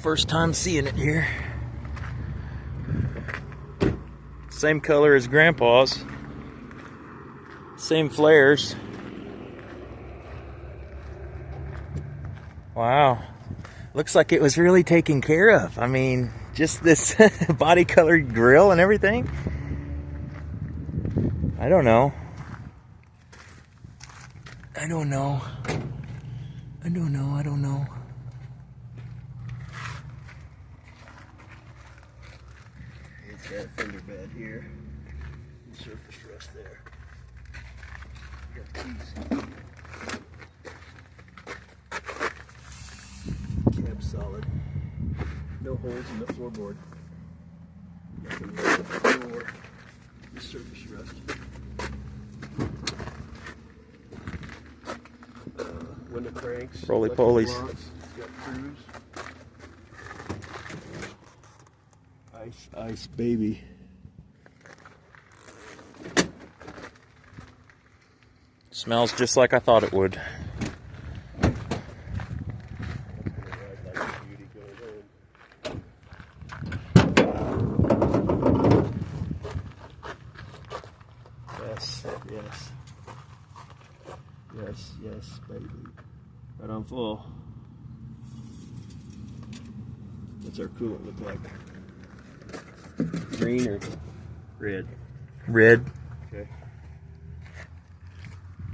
First time seeing it here. Same color as Grandpa's. Same flares. Wow. Looks like it was really taken care of. I mean, just this body colored grill and everything. I don't know. I don't know. I don't know. I don't know. It's got a fender bed here. Surface rust there. Got these. Cab solid. No holes in the floorboard. Nothing wrong with the floor. The surface rust. Window cranks. Roly polies. It's got cruise. Ice, ice, baby. Smells just like I thought it would. Yes, yes. Yes, yes, baby. Right on full. What's our coolant look like? Green or red? Red.